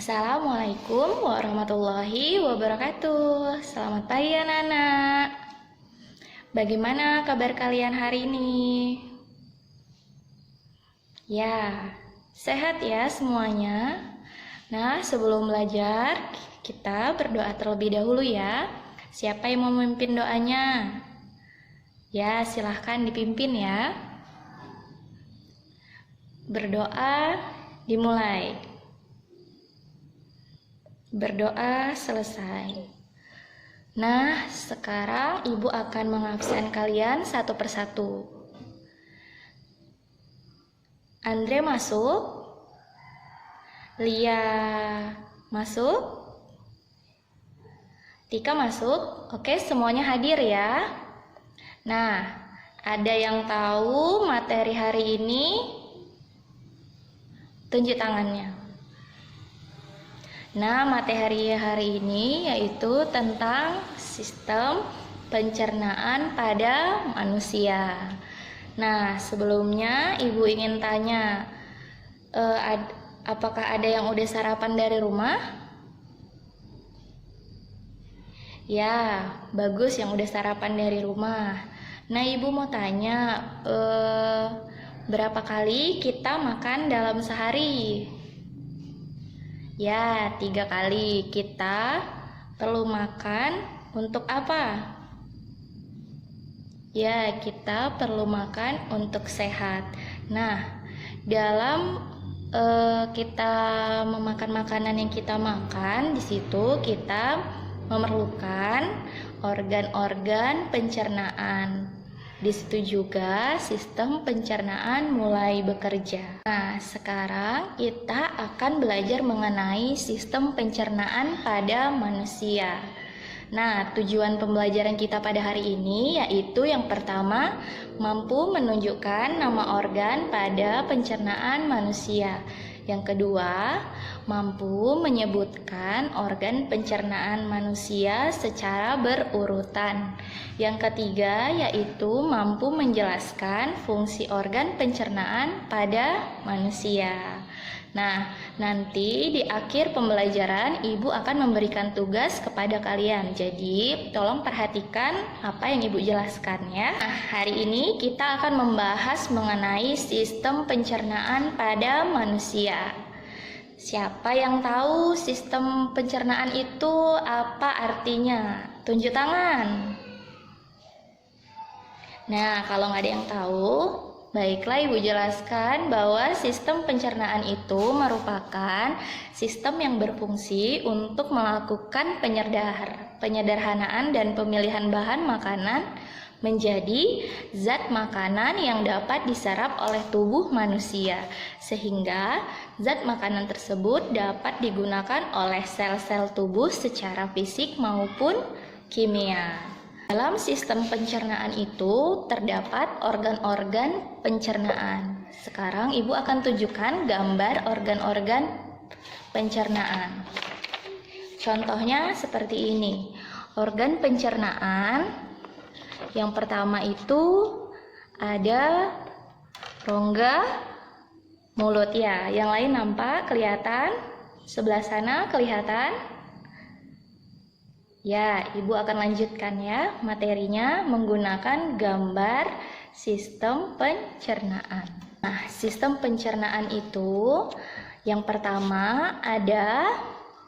Assalamualaikum warahmatullahi wabarakatuh. Selamat pagi anak-anak. Bagaimana kabar kalian hari ini? Ya, sehat ya semuanya. Nah, sebelum belajar, kita berdoa terlebih dahulu ya. Siapa yang mau memimpin doanya? Ya, silahkan dipimpin ya. Berdoa dimulai. Berdoa selesai. Nah, sekarang ibu akan mengabsen kalian satu persatu. Andre masuk. Lia masuk. Tika masuk. Oke, semuanya hadir ya. Nah, ada yang tahu materi hari ini? Tunjuk tangannya. Nah, materi hari ini yaitu tentang sistem pencernaan pada manusia. Nah, sebelumnya ibu ingin tanya, apakah ada yang udah sarapan dari rumah? Ya, bagus yang udah sarapan dari rumah. Nah, ibu mau tanya, berapa kali kita makan dalam sehari? Ya, 3 kali. Kita perlu makan untuk apa? Ya, kita perlu makan untuk sehat. Nah, dalam kita memakan makanan yang kita makan, di situ kita memerlukan organ-organ pencernaan. Di situ juga sistem pencernaan mulai bekerja. Nah, sekarang kita akan belajar mengenai sistem pencernaan pada manusia. Nah, tujuan pembelajaran kita pada hari ini yaitu yang pertama, mampu menunjukkan nama organ pada pencernaan manusia. Yang kedua, mampu menyebutkan organ pencernaan manusia secara berurutan. Yang ketiga, yaitu mampu menjelaskan fungsi organ pencernaan pada manusia. Nah, nanti di akhir pembelajaran ibu akan memberikan tugas kepada kalian. Jadi, tolong perhatikan apa yang ibu jelaskan ya. Nah, hari ini kita akan membahas mengenai sistem pencernaan pada manusia. Siapa yang tahu sistem pencernaan itu apa artinya? Tunjuk tangan. Nah, kalau nggak ada yang tahu, baiklah ibu jelaskan bahwa sistem pencernaan itu merupakan sistem yang berfungsi untuk melakukan penyederhanaan dan pemilihan bahan makanan menjadi zat makanan yang dapat diserap oleh tubuh manusia, sehingga zat makanan tersebut dapat digunakan oleh sel-sel tubuh secara fisik maupun kimia. Dalam sistem pencernaan itu terdapat organ-organ pencernaan. Sekarang ibu akan tunjukkan gambar organ-organ pencernaan. Contohnya seperti ini. Organ pencernaan yang pertama itu ada rongga mulut ya. Yang lain nampak, kelihatan? Sebelah sana kelihatan? Ya, ibu akan lanjutkan ya materinya menggunakan gambar sistem pencernaan. Nah, sistem pencernaan itu yang pertama ada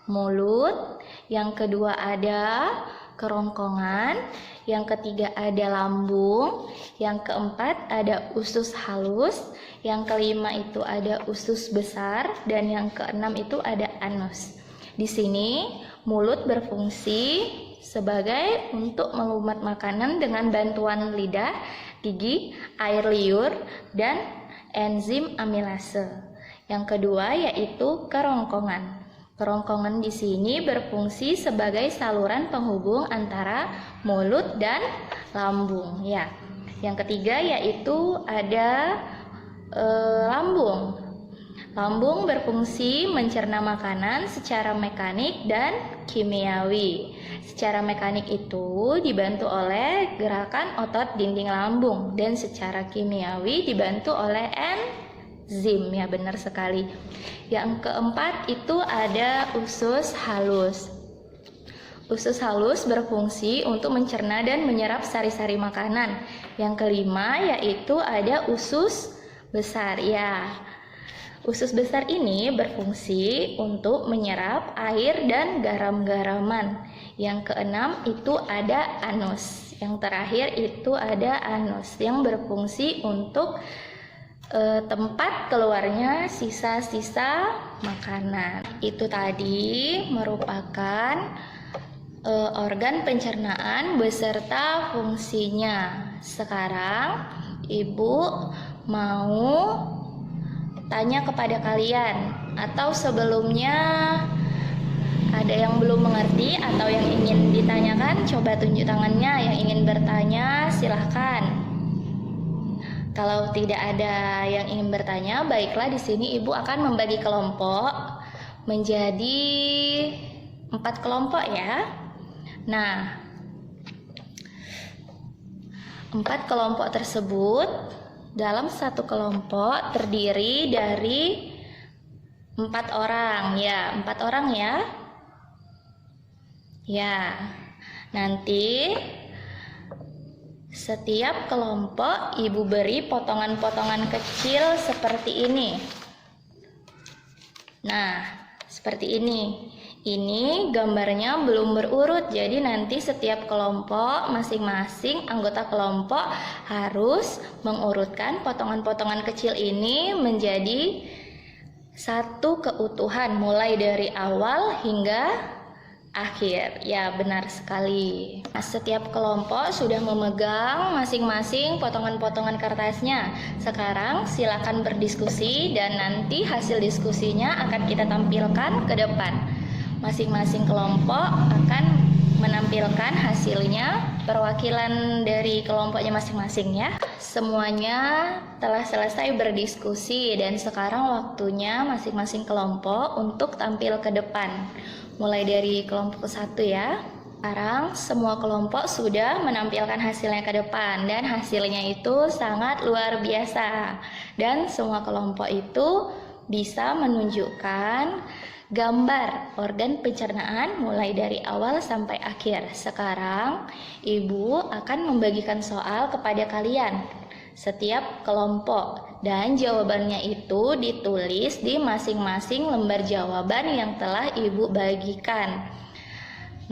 mulut, yang kedua ada kerongkongan, yang ketiga ada lambung, yang keempat ada usus halus, yang kelima itu ada usus besar, dan yang keenam itu ada anus. Di sini mulut berfungsi sebagai untuk mengumat makanan dengan bantuan lidah, gigi, air liur, dan enzim amilase. Yang kedua yaitu kerongkongan. Kerongkongan di sini berfungsi sebagai saluran penghubung antara mulut dan lambung. Ya. Yang ketiga yaitu ada lambung. Lambung berfungsi mencerna makanan secara mekanik dan kimiawi. Secara mekanik itu dibantu oleh gerakan otot dinding lambung dan secara kimiawi dibantu oleh enzim. zim ya, benar sekali. Yang keempat itu ada usus halus. Usus halus berfungsi untuk mencerna dan menyerap sari-sari makanan. Yang kelima yaitu ada usus besar ya. Usus besar ini berfungsi untuk menyerap air dan garam-garaman. Yang keenam itu ada anus. Yang terakhir itu ada anus yang berfungsi untuk tempat keluarnya sisa-sisa makanan. Itu tadi merupakan organ pencernaan beserta fungsinya. Sekarang Ibu mau tanya kepada kalian, atau sebelumnya ada yang belum mengerti atau yang ingin ditanyakan, coba tunjuk tangannya. Yang ingin bertanya silahkan. Kalau tidak ada yang ingin bertanya, baiklah, di sini Ibu akan membagi kelompok menjadi 4 kelompok ya. Nah, 4 kelompok tersebut dalam satu kelompok terdiri dari 4 orang ya, 4 orang ya. Ya, nanti setiap kelompok Ibu beri potongan-potongan kecil seperti ini. Nah, seperti ini. Ini gambarnya belum berurut, jadi nanti setiap kelompok, masing-masing anggota kelompok harus mengurutkan potongan-potongan kecil ini menjadi satu keutuhan, mulai dari awal hingga akhir. Ya, benar sekali. Nah, setiap kelompok sudah memegang masing-masing potongan-potongan kertasnya. Sekarang silakan berdiskusi dan nanti hasil diskusinya akan kita tampilkan ke depan. Masing-masing kelompok akan menampilkan hasilnya, perwakilan dari kelompoknya masing-masing ya. Semuanya telah selesai berdiskusi dan sekarang waktunya masing-masing kelompok untuk tampil ke depan. Mulai dari kelompok 1 ya. Sekarang semua kelompok sudah menampilkan hasilnya ke depan dan hasilnya itu sangat luar biasa. Dan semua kelompok itu bisa menunjukkan gambar organ pencernaan mulai dari awal sampai akhir. Sekarang Ibu akan membagikan soal kepada kalian setiap kelompok dan jawabannya itu ditulis di masing-masing lembar jawaban yang telah Ibu bagikan.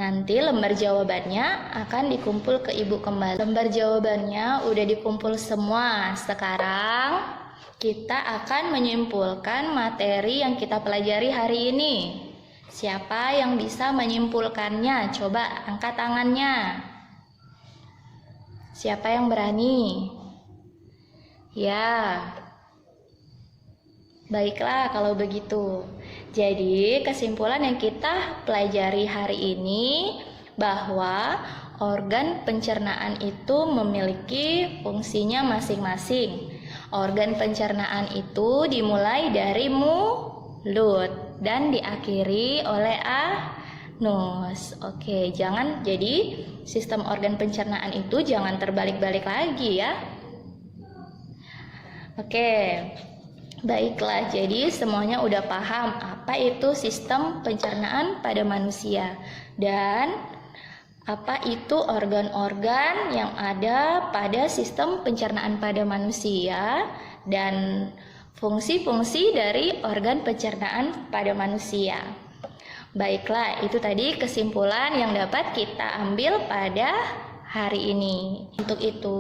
Nanti lembar jawabannya akan dikumpul ke Ibu kembali. Lembar jawabannya udah dikumpul semua. Sekarang kita akan menyimpulkan materi yang kita pelajari hari ini. Siapa yang bisa menyimpulkannya? Coba angkat tangannya. Siapa yang berani? Ya. Baiklah kalau begitu. Jadi kesimpulan yang kita pelajari hari ini bahwa organ pencernaan itu memiliki fungsinya masing-masing. Organ pencernaan itu dimulai dari mulut dan diakhiri oleh anus. Oke, jadi sistem organ pencernaan itu jangan terbalik-balik lagi ya. Oke, baiklah, jadi semuanya udah paham apa itu sistem pencernaan pada manusia dan apa itu organ-organ yang ada pada sistem pencernaan pada manusia dan fungsi-fungsi dari organ pencernaan pada manusia. Baiklah, itu tadi kesimpulan yang dapat kita ambil pada hari ini. Untuk itu,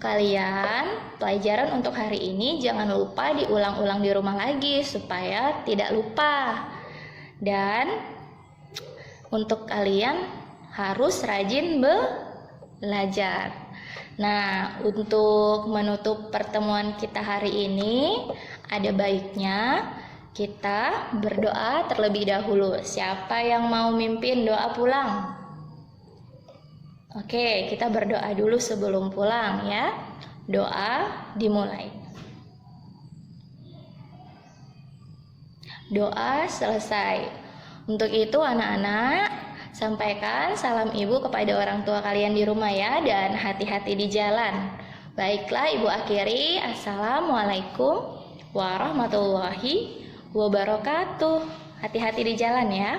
kalian pelajaran untuk hari ini jangan lupa diulang-ulang di rumah lagi supaya tidak lupa. Dan untuk kalian harus rajin belajar. Nah, untuk menutup pertemuan kita hari ini, ada baiknya kita berdoa terlebih dahulu. Siapa yang mau mimpin doa pulang? Oke, kita berdoa dulu sebelum pulang ya. Doa dimulai. Doa selesai. Untuk itu anak-anak, sampaikan salam ibu kepada orang tua kalian di rumah ya, dan hati-hati di jalan. Baiklah, ibu akhiri. Assalamualaikum warahmatullahi wabarakatuh. Hati-hati di jalan ya.